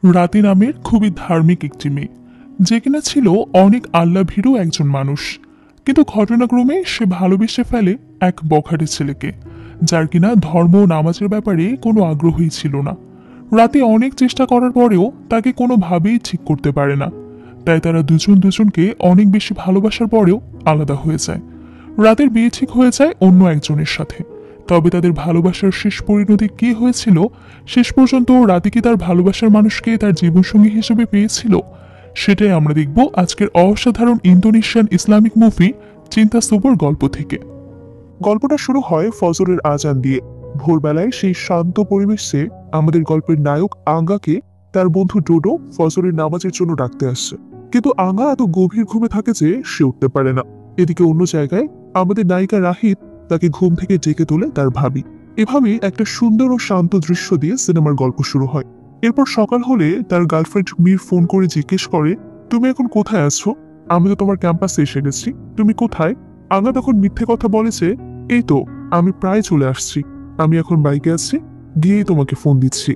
রাতি নামের খুবই ধার্মিক একটি মেয়ে, যে কিনা ছিল অনেক আল্লাহ ভীরু একজন মানুষ। কিন্তু ঘটনাক্রমে সে ভালোবেসে ফেলে এক বখাটে ছেলেকে, যার কিনা ধর্ম ও নামাজের ব্যাপারে কোনো আগ্রহই ছিল না। রাতে অনেক চেষ্টা করার পরেও তাকে কোনোভাবেই ঠিক করতে পারে না। তাই তারা দুজন দুজনকে অনেক বেশি ভালোবাসার পরেও আলাদা হয়ে যায়। রাতের বিয়ে ঠিক হয়ে যায় অন্য একজনের সাথে। তবে তাদের ভালোবাসার শেষ পরিণতি কি হয়েছিল, শেষ পর্যন্ত রাতে কি তার ভালোবাসার মানুষকে তার জীবনসঙ্গী হিসেবে পেয়েছিল, সেটাই আমরা দেখব আজকের অসাধারণ ইন্দোনেশিয়ান ইসলামিক মুভি চিন্তা সুবর গল্প থেকে। গল্পটা শুরু হয় ফজরের আজান দিয়ে। ভোরবেলায় সেই শান্ত পরিবেশে আমাদের গল্পের নায়ক আঙ্গাকে তার বন্ধু ডোডো ফজরের নামাজের জন্য ডাকতে আসছে। কিন্তু আঙ্গা এত গভীর ঘুমে থাকে যে সে উঠতে পারে না। এদিকে অন্য জায়গায় আমাদের নায়িকা রাহিদ তাকে ঘুম থেকে ডেকে তোলে তার ভাবি। এভাবেই একটা সুন্দর ও শান্ত দৃশ্য দিয়ে সিনেমার গল্প শুরু হয়। এরপর সকাল হলে তার গার্লফ্রেন্ড মীর ফোন করে জিজ্ঞেস করে, তুমি এখন কোথায় আছো? আমি তো তোমার ক্যাম্পাসে এসে গেছি, তুমি কোথায়? আঙ্গা তখন মিথ্যে কথা বলেছে, এই তো আমি প্রায় চলে আসছি, আমি এখন বাইকে আছি, গিয়েই তোমাকে ফোন দিচ্ছি।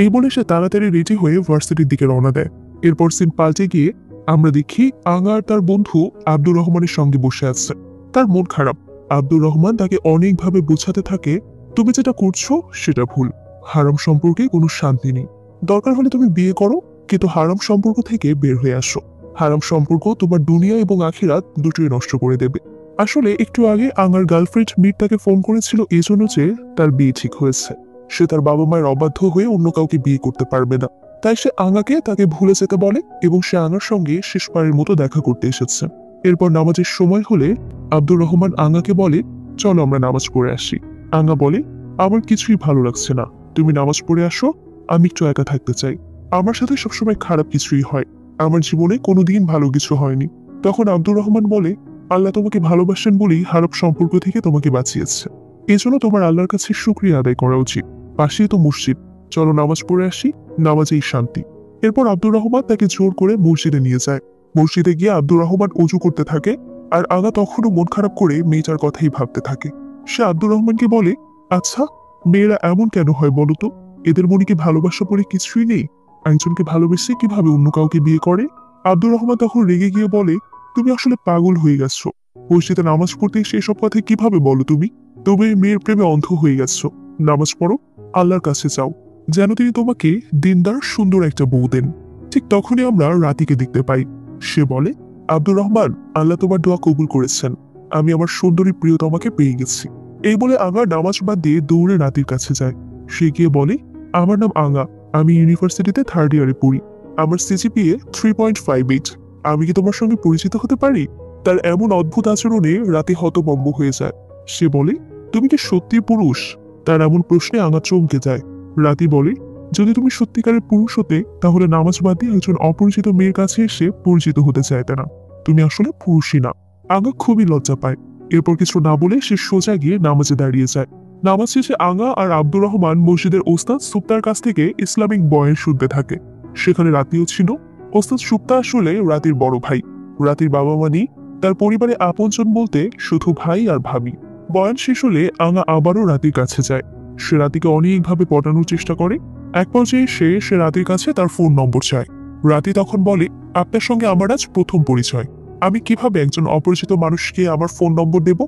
এই বলে সে তাড়াতাড়ি রেডি হয়ে ভার্সিটির দিকে রওনা দেয়। এরপর সিন পাল্টে গিয়ে আমরা দেখি আঙ্গা আর তার বন্ধু আব্দুর রহমানের সঙ্গে বসে আছে। তার মন খারাপ। আব্দুর রহমান তাকে অনেকভাবে বোঝাতে থাকে, তুমি যেটা করছো সেটা ভুল, হারাম সম্পর্কে কোনো শান্তি নেই, দরকার হলে তুমি বিয়ে করো, কিন্তু হারাম সম্পর্ক থেকে বের হয়ে আসো। হারাম সম্পর্ক তোমার দুনিয়া এবং আখিরাত দুটোই নষ্ট করে দেবে। আসলে একটু আগে আঙ্গার গার্লফ্রেন্ড মীর তাকে ফোন করেছিল এজন্য যে তার বিয়ে ঠিক হয়েছে। সে তার বাবা মায়ের অবাধ্য হয়ে অন্য কাউকে বিয়ে করতে পারবে না। তাই সে আঙ্গাকে তাকে ভুলে যেতে বলে এবং সে আঙ্গার সঙ্গে শেষবারের মতো দেখা করতে এসেছে। এরপর নামাজের সময় হলে আব্দুর রহমান আঙ্গাকে বলে, চলো আমরা নামাজ পড়ে আসি। আঙ্গা বলে, আমার কিছুই ভালো লাগছে না, তুমি নামাজ পড়ে আসো, আমি একটু একা থাকতে চাই। আমার সাথে সবসময় খারাপ কিছুই হয়, আমার জীবনে কোনোদিন ভালো কিছু হয়নি। তখন আব্দুর রহমান বলে, আল্লাহ তোমাকে ভালোবাসেন বলেই খারাপ সম্পর্ক থেকে তোমাকে বাঁচিয়েছে, এজন্য তোমার আল্লাহর কাছে শুকরিয়া আদায় করা উচিত। পাশেই তো মসজিদ, চলো নামাজ পড়ে আসি, নামাজেই শান্তি। এরপর আব্দুর রহমান তাকে জোর করে মসজিদে নিয়ে যায়। মসজিদে গিয়ে আব্দুর রহমান অজু করতে থাকে, আর আগা তখনও মন খারাপ করে মেয়েটার কথাই ভাবতে থাকে। সে আব্দুর রহমানকে বলে, আচ্ছা মেয়েরা এমন কেন হয় বলো তো? এদের মনে কি ভালোবাসা বলে কিছুই নেই? একজনকে ভালোবেসে কিভাবে অন্য কাউকে বিয়ে করে? আব্দুর রহমান তখন রেগে গিয়ে বলে, তুমি আসলে পাগল হয়ে গেছো, মসজিদে নামাজ পড়তে এসে এসব কথা কিভাবে বলো তুমি? তুমি মেয়ের প্রেমে অন্ধ হয়ে গেছো। নামাজ পড়ো, আল্লাহর কাছে চাও যেন তিনি তোমাকে দিনদার সুন্দর একটা বউ দেন। ঠিক তখনই আমরা রাতিকে দেখতে পাই। সে বলে, আব্দুর রহমান, আল্লাহ তোমার দোয়া কবুল করেছেন, আমি আমার সুন্দরী প্রিয়তমাকে পেয়ে গেছি। এই বলে আঙ্গা নামাজ বাদ দিয়ে দৌড়ে রাতির কাছে যায়। সে গিয়ে বলে, আমার নাম আঙ্গা, আমি ইউনিভার্সিটিতে 3rd ইয়ারে পড়ি, আমার সিজিপিএ 3.58, আমি কি তোমার সঙ্গে পরিচিত হতে পারি? তার এমন অদ্ভুত আচরণে রাতে হতভম্ব হয়ে যায়। সে বলে, তুমি কি সত্যি পুরুষ? তার এমন প্রশ্নে আঙ্গা চমকে যায়। রাতি বলে, যদি তুমি সত্যিকারের পুরুষ হতে তাহলে নামাজ বাদ দিয়ে একজন অপরিচিত মেয়ের কাছে এসে পরিচিত হতে চাইতে না, তুমি আসলে পুরুষই না। আঙ্গা খুবই লজ্জা পায়। এরপর কিছু না বলে সে সোজা গিয়ে নামাজে দাঁড়িয়ে যায়। নামাজ শেষে আঙ্গা আর আব্দুর রহমান মসজিদের ওস্তাদ সুপ্তার কাছ থেকে ইসলামিক বয়ান শুনতে থাকে। সেখানে রাতিও ছিল। ওস্তাদ সুপ্তা আসলে রাতির বড় ভাই। রাতির বাবা মা নেই, তার পরিবারে আপনজন বলতে শুধু ভাই আর ভাবি। বয়ান শেষ হলে আঙ্গা আবারও রাতির কাছে যায়। সে রাতিকে অনেকভাবে পটানোর চেষ্টা করে। এক পর্যায়ে সে রাতির কাছে তার ফোন নম্বর চায়। রাতি তখন বলে, আপনার সঙ্গে আমার আজ প্রথম পরিচয়, আমি কিভাবে একজন অপরিচিত মানুষকে আমার ফোন নম্বর দেব?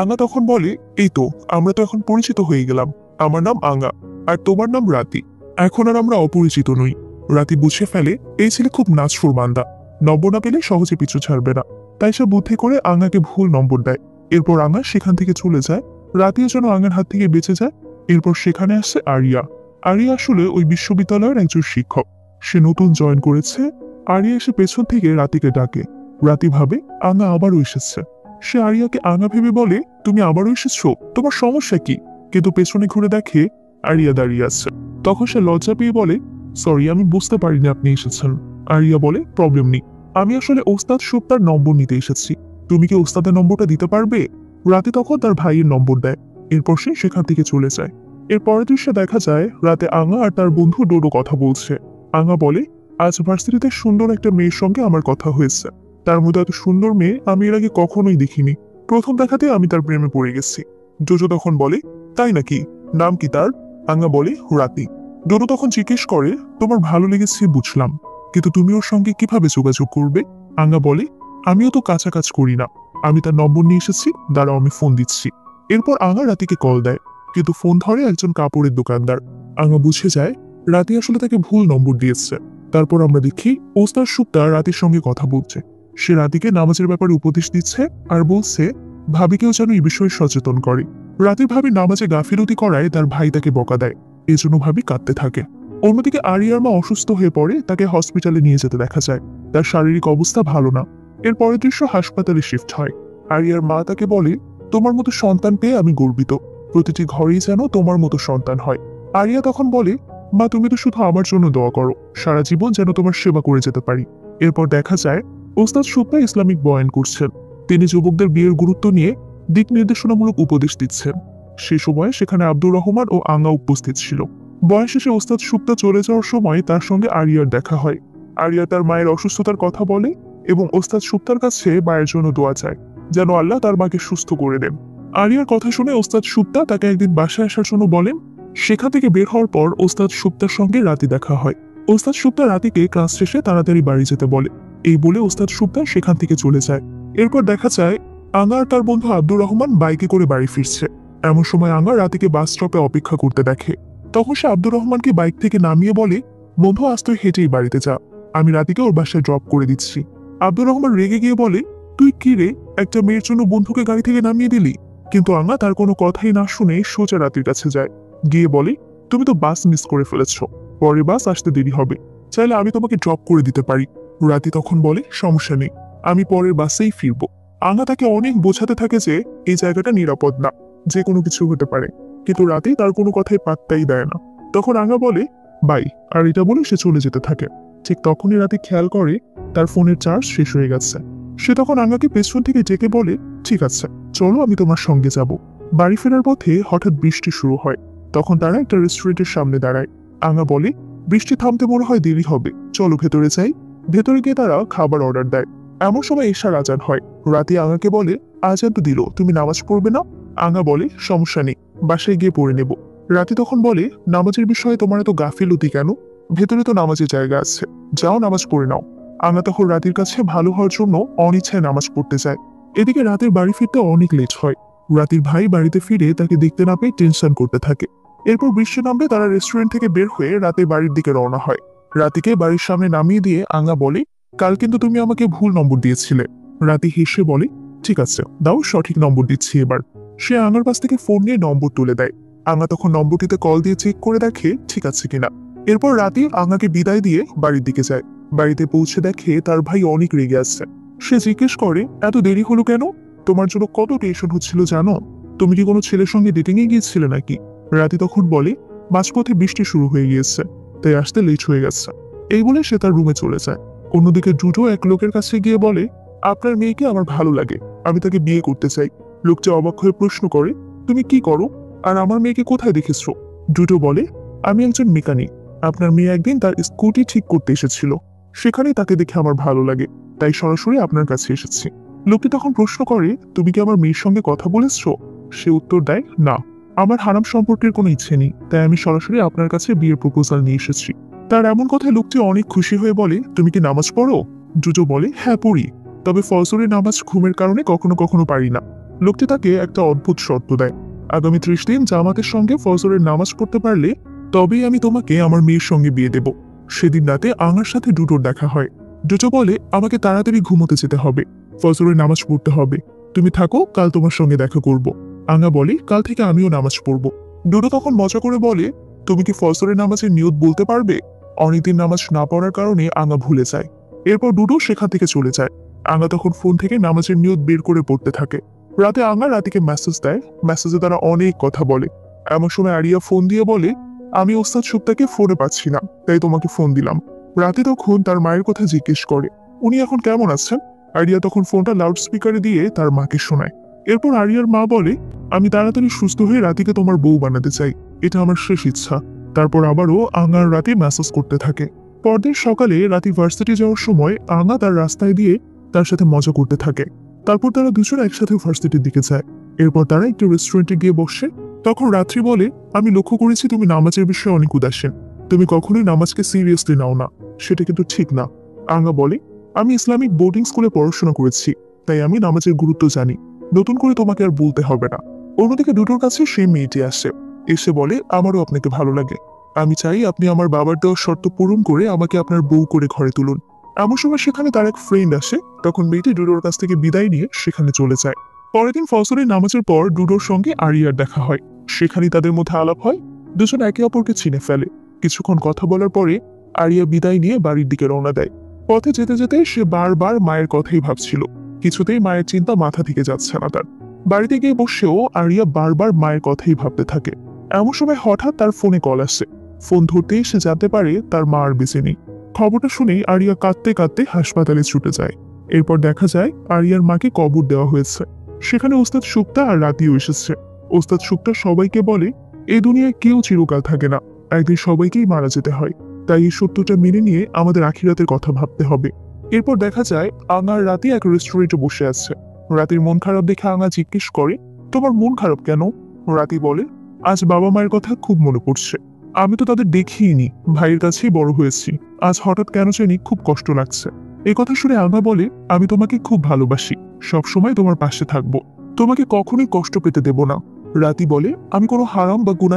আঙ্গা তখন বলে, এই তো আমরা তো এখন পরিচিত হয়ে গেলাম, আমার নাম আঙ্গা আর তোমার নাম রাতি, এখন আর আমরা অপরিচিত নই। রাতি বুঝে ফেলে এই ছেলে খুব নাচফুর বান্দা, নম্বর না পেলে সহজে পিছু ছাড়বে না। তাই সে বুদ্ধি করে আঙ্গাকে ভুল নম্বর দেয়। এরপর আঙ্গা সেখান থেকে চলে যায়। রাতিও যেন আঙ্গার হাত থেকে বেঁচে যায়। এরপর সেখানে আসছে আরিয়া। আরিয়া আসলে ওই বিশ্ববিদ্যালয়ের একজন শিক্ষক। সে নতুন জয়েন করেছে। আরিয়া এসে পেছন থেকে রাতিকে ডাকে। রাতি ভাবে আঙ্গা আবারও এসেছে। সে আরিয়াকে আঙ্গা ভেবে বলে, তুমি আবারও এসেছো, তোমার সমস্যা কি? কিন্তু পেছনে ঘুরে দেখে আরিয়া দাঁড়িয়ে আছে। তখন সে লজ্জা পেয়ে বলে, সরি, আমি বুঝতে পারিনি আপনি এসেছেন। আরিয়া বলে, প্রবলেম নেই, আমি আসলে ওস্তাদ সুপ্তার নম্বর নিতে এসেছি, তুমি কি ওস্তাদের নম্বরটা দিতে পারবে? রাতে তখন তার ভাইয়ের নম্বর দেয়। এরপর সে সেখান থেকে চলে যায়। এর পরের দৃশ্যে দেখা যায় রাতে আঙ্গা আর তার বন্ধু ডোডো কথা বলছে। আঙ্গা বলে, আজ ভার্সিটিতে সুন্দর একটা মেয়ের সঙ্গে আমার কথা হয়েছে, তার মধ্যে এত সুন্দর মেয়ে আমি এর আগে কখনোই দেখিনি, প্রথম দেখাতে আমি তার প্রেমে পড়ে গেছি। জোজো তখন বলে, তাই নাকি, নাম কি তার? আঙ্গা বলে, রাতি। ডোডো তখন জিজ্ঞেস করে, তোমার ভালো লেগেছে বুঝলাম, কিন্তু তুমি ওর সঙ্গে কিভাবে যোগাযোগ করবে? আঙ্গা বলে, আমিও তো কাঁচা কাজ করি না, আমি তার নম্বর নিয়ে এসেছি, দাঁড়াও আমি ফোন দিচ্ছি। এরপর আঙ্গা রাতিকে কল দেয়, কিন্তু ফোন ধরে একজন কাপড়ের দোকানদার। আঙ্গা বুঝে যায় রাতি আসলে তাকে ভুল নম্বর দিয়েছে। তারপর আমরা দেখি ওস্তাদ সুপ্তা রাতির সঙ্গে কথা বলছে। সে রাতিকে নামাজের ব্যাপারে উপদেশ দিচ্ছে আর বলছে ভাবিকেও যেন এই বিষয়ে সচেতন করে। রাতে ভাবি নামাজে গাফিলতি করায় তার ভাই তাকে বকা দেয়, এজন্য ভাবি কাঁদতে থাকে। অন্যদিকে আরিয়ার মা অসুস্থ হয়ে পড়ে, তাকে হসপিটালে নিয়ে যেতে দেখা যায়। তার শারীরিক অবস্থা ভালো না। এর পরের দৃশ্য হাসপাতালে শিফট হয়। আরিয়ার মা তাকে বলে, তোমার মতো সন্তান পেয়ে আমি গর্বিত, প্রতিটি ঘরেই যেন তোমার মতো সন্তান হয়। আরিয়া তখন বলে, মা তুমি তো শুধু আমার জন্য দোয়া করো, সারা জীবন যেন তোমার সেবা করে যেতে পারি। এরপর দেখা যায় ওস্তাদ সুপ্তা ইসলামিক বয়ান করছেন। তিনি যুবকদের বিয়ের গুরুত্ব নিয়ে দিক নির্দেশনামূলক উপদেশ দিচ্ছেন। সে সময় সেখানে আব্দুর রহমান ও আঙ্গা উপস্থিত ছিল। বয়স শেষে ওস্তাদ সুপ্তা চলে যাওয়ার সময় তার সঙ্গে আরিয়ার দেখা হয়। আরিয়া তার মায়ের অসুস্থতার কথা বলে এবং ওস্তাদ সুপ্তার কাছে মায়ের জন্য দোয়া চায় যেন আল্লাহ তার মাকে সুস্থ করে দেন। আরিয়ার কথা শুনে ওস্তাদ সুপ্তা তাকে একদিন বাসায় আসার জন্য বলেন। সেখান থেকে বের হওয়ার পর ওস্তাদ সুপ্তার সঙ্গে রাতে দেখা হয়। ওস্তাদ সুপ্তা রাতিকে ক্লাস শেষে তাড়াতাড়ি বাড়ি যেতে বলে। এই বলে ওস্তাদ সুপ্তা সেখান থেকে চলে যায়। এরপর দেখা যায় আঙ্গা আর তার বন্ধু আব্দুর রহমান বাইকে করে বাড়ি ফিরছে। এমন সময় আঙ্গা রাতিকে বাস স্টপে অপেক্ষা করতে দেখে। তখন সে আব্দুর রহমানকে বাইক থেকে নামিয়ে বলে, বন্ধু আজ তুই হেঁটেই বাড়িতে যা, আমি রাতিকে ওর বাসায় ড্রপ করে দিচ্ছি। আব্দুর রহমান রেগে গিয়ে বলে, তুই কি রে, একটা মেয়ের জন্য বন্ধুকে গাড়ি থেকে নামিয়ে দিলি? কিন্তু আঙ্গা তার কোনো কথাই না শুনে সোজা রাতির কাছে যায়। গিয়ে বলে, তুমি তো বাস মিস করে ফেলেছ, পরের বাস আসতে দেরি হবে, চাইলে আমি তোমাকে ড্রপ করে দিতে পারি। রাতি তখন বলে, সমস্যা নেই, আমি পরের বাসেই ফিরবো। আঙ্গা তাকে অনেক বোঝাতে থাকে যে এই জায়গাটা নিরাপদ না, যে কোনো কিছু হতে পারে, কিন্তু রাতে তার কোনো কথাই পাত্তাই দেয় না। তখন আঙ্গা বলে, বাই, আর এটা বলে সে চলে যেতে থাকে। ঠিক তখনই রাতে খেয়াল করে তার ফোনের চার্জ শেষ হয়ে গেছে। সে তখন আঙ্গাকে পেছন থেকে ডেকে বলে, ঠিক আছে চলো আমি তোমার সঙ্গে যাব। বাড়ি ফেরার পথে হঠাৎ বৃষ্টি শুরু হয়। তখন তারা একটা রেস্টুরেন্টের সামনে দাঁড়ায়। আঙ্গা বলে, বৃষ্টি থামতে মনে হয় দেরি হবে, চলো ভেতরে যাই। ভেতরে গিয়ে তারা খাবার অর্ডার দেয়। এমন সময় এশার আজান হয়। রাতে আঙ্গাকে বলে, আজান তো দিল, তুমি নামাজ পড়বে না? আঙ্গা বলে, সমস্যা নেই, বাসায় গিয়ে পড়ে নেব। রাতে তখন বলে, নামাজের বিষয়ে তোমার এত গাফিলতি কেন? ভেতরে তো নামাজের জায়গা আছে, যাও নামাজ পড়ে নাও। আঙ্গা তখন রাতের কাছে ভালো হওয়ার জন্য অনিচ্ছায় নামাজ পড়তে যায়। এদিকে রাতের বাড়ি ফিরতে অনেক লেট হয়। রাতির ভাই বাড়িতে ফিরে তাকে দেখতে না পেয়ে টেনশন করতে থাকে। এরপর বৃষ্টি নামলে তারা রেস্টুরেন্ট থেকে বের হয়ে রাতে বাড়ির দিকে রওনা হয়। রাতিকে বাড়ির সামনে নামিয়ে দিয়ে আঙ্গা বলে, কাল কিন্তু তুমি আমাকে ভুল নম্বর দিয়েছিলে। রাতি হেসে বলে, ঠিক আছে দাও, সঠিক নম্বর দিচ্ছি এবার। সে আঙ্গার কাছ থেকে ফোন নিয়ে নম্বর তুলে দেয়। আঙ্গা তখন নম্বরটিতে কল দিয়ে চেক করে দেখে ঠিক আছে কিনা। এরপর রাতে আঙ্গাকে বিদায় দিয়ে বাড়ির দিকে যায়। বাড়িতে পৌঁছে দেখে তার ভাই অনেক রেগে আসছে। সে জিজ্ঞেস করে, এত দেরি হলো কেন? তোমার জন্য কত টেনশন হচ্ছিল জানো? তুমি কি কোনো ছেলের সঙ্গে ডেটিং এ গিয়েছিলে নাকি? রাতে তখন বলে, মাঝপথে বৃষ্টি শুরু হয়ে গিয়েছে, তাই আসতে লেট হয়ে গেছে। এই বলে সে তার রুমে চলে যায়। অন্যদিকে ডুডো এক লোকের কাছে গিয়ে বলে, আপনার মেয়েকে আমার ভালো লাগে, আমি তাকে বিয়ে করতে চাই। লোকটি অবাক হয়ে প্রশ্ন করে, তুমি কি করো আর আমার মেয়েকে কোথায় দেখেছো? ডুডো বলে, আমি একজন মেকানিক, আপনার মেয়ে একদিন তার স্কুটি ঠিক করতে এসেছিল, সেখানেই তাকে দেখে আমার ভালো লাগে, তাই সরাসরি আপনার কাছে এসেছি। লোকটি তখন প্রশ্ন করে, তুমি কি আমার মেয়ের সঙ্গে কথা বলেছো? সে উত্তর দেয়, না, আমার হারাম সম্পর্কের কোনো ইচ্ছে নেই, তাই আমি সরাসরি আপনার কাছে বিয়ের প্রপোজাল নিয়ে এসেছি। তার এমন কথায় লোকটি অনেক খুশি হয়ে বলে, তুমি কি নামাজ পড়ো? জুজো বলে, হ্যাঁ পড়ি, তবে ফজরের নামাজ ঘুমের কারণে কখনো কখনো পারি না। লোকটি তাকে একটা অদ্ভুত শর্ত দেয়, আগামী 30 দিন জামাতের সঙ্গে ফজরের নামাজ পড়তে পারলে তবেই আমি তোমাকে আমার মেয়ের সঙ্গে বিয়ে দেব। সেদিন রাতে আঙ্গার সাথে ডুটোর দেখা হয়। ডুটো বলে, আমাকে তাড়াতাড়ি ঘুমোতে যেতে হবে, ফজরের নামাজ পড়তে হবে, তুমি থাকো, কাল তোমার সঙ্গে দেখা করব। আঙ্গা বলে, কাল থেকে আমিও নামাজ পড়ব। ডুটো তখন মজা করে বলে, তুমি কি ফজরের নামাজের নিয়ত বলতে পারবে? অনেকদিন নামাজ না পড়ার কারণে আঙ্গা ভুলে যায়। এরপর ডুটো সেখান থেকে চলে যায়। আঙ্গা তখন ফোন থেকে নামাজের নিয়ত বের করে পড়তে থাকে। রাতে আঙ্গা রাতিকে মেসেজ দেয়, মেসেজে তারা অনেক কথা বলে। এমন সময় আরিয়া ফোন দিয়ে বলে, আমি ওস্তাদ সুপ্তাকে ফোনে পাচ্ছি না, তাই তোমাকে ফোন দিলাম। রাতে তখন তার মায়ের কথা জিজ্ঞেস করে, উনি এখন কেমন আছেন? আরিয়া তখন ফোনটা লাউড স্পিকারে দিয়ে তার মাকে শোনায়। এরপর আরিয়ার মা বলে, আমি তাড়াতাড়ি সুস্থ হয়ে রাতিকে তোমার বউ বানাতে চাই, এটা আমার শেষ ইচ্ছা। তারপর আবারও আঙ্গার রাতে মেসেজ করতে থাকে। পরদিন সকালে রাতি ভার্সিটি যাওয়ার সময় আঙ্গা তার রাস্তায় দিয়ে তার সাথে মজা করতে থাকে। তারপর তারা দুজন একসাথে ভার্সিটির দিকে যায়। এরপর তারা একটি রেস্টুরেন্টে গিয়ে বসে। তখন রাত্রি বলে, আমি লক্ষ্য করেছি তুমি নামাজের বিষয়ে অনেক উদাসীন, তুমি কখনোই নামাজকে সিরিয়াসলি নাও না, সেটা কিন্তু ঠিক না। আঙ্গা বলে, আমি ইসলামিক বোর্ডিং স্কুলে পড়াশোনা করেছি, তাই আমি নামাজের গুরুত্ব জানি। নতুন করে তোমাকে আর বলতে হবে না। অন্যদিকে দুটোর কাছে সেই মেয়েটি আসে, এসে বলে, আমারও আপনাকে ভালো লাগে। আমি চাই আপনি আমার বাবার দেওয়া শর্ত পূরণ করে আমাকে আপনার বউ করে ঘরে তুলুন। এমন সময় সেখানে তার এক ফ্রেন্ড আসে, তখন মেয়েটি ডুডোর কাছ থেকে বিদায় নিয়ে সেখানে চলে যায়। পরের দিন ফজরের নামাজের পর ডুডোর সঙ্গে আরিয়ার দেখা হয়। সেখানেই তাদের মধ্যে আলাপ হয়। দুজন একে অপরকে চিনে ফেলে। কিছুক্ষণ কথা বলার পরে আরিয়া বিদায় নিয়ে বাড়ির দিকে রওনা দেয়। পথে যেতে যেতে সে বারবার মায়ের কথাই ভাবছিল। কিছুতেই মায়ের চিন্তা মাথা থেকে যাচ্ছে না তার। বাড়িতে গিয়ে বসেও আরিয়া বারবার মায়ের কথাই ভাবতে থাকে। এমন সময় হঠাৎ তার ফোনে কল আসে। ফোন ধরতেই সে জানতে পারে তার মা আর বেঁচে নেই। খবরটা শুনেই আরিয়া কাঁদতে কাঁদতে হাসপাতালে ছুটে যায়। এরপর দেখা যায় আরিয়ার মাকে কবর দেওয়া হয়েছে। সেখানে ওস্তাদ শুক্তা আর রাতিও এসেছে। ওস্তাদ শুক্তা সবাইকে বলে, এই দুনিয়ায় কেউ চিরকাল থাকে না, একদিন সবাইকেই মারা যেতে হয়। তাই এই সত্যটা মেনে নিয়ে আমাদের আখিরাতের কথা ভাবতে হবে। এরপর দেখা যায় আঙার রাতে এক রেস্টুরেন্টে বসে আছে। রাতির মন খারাপ দেখে আঙা জিজ্ঞেস করে, তোমার মন খারাপ কেন? রাতি বলে, আজ বাবা মায়ের কথা খুব মনে পড়ছে। আমি তো তাদের দেখিনি, ভাইয়ের কাছেই বড় হয়েছি। আজ হঠাৎ কেন জানি খুব কষ্ট লাগছে। এই কথা শুনে আঙা বলে, আমি তোমাকে খুব ভালোবাসি, সব সময় তোমার পাশে থাকবো, তোমাকে কখনোই কষ্ট পেতে দেব না। রাতি বলে, আমি কোনো হারাম বা গুনাহ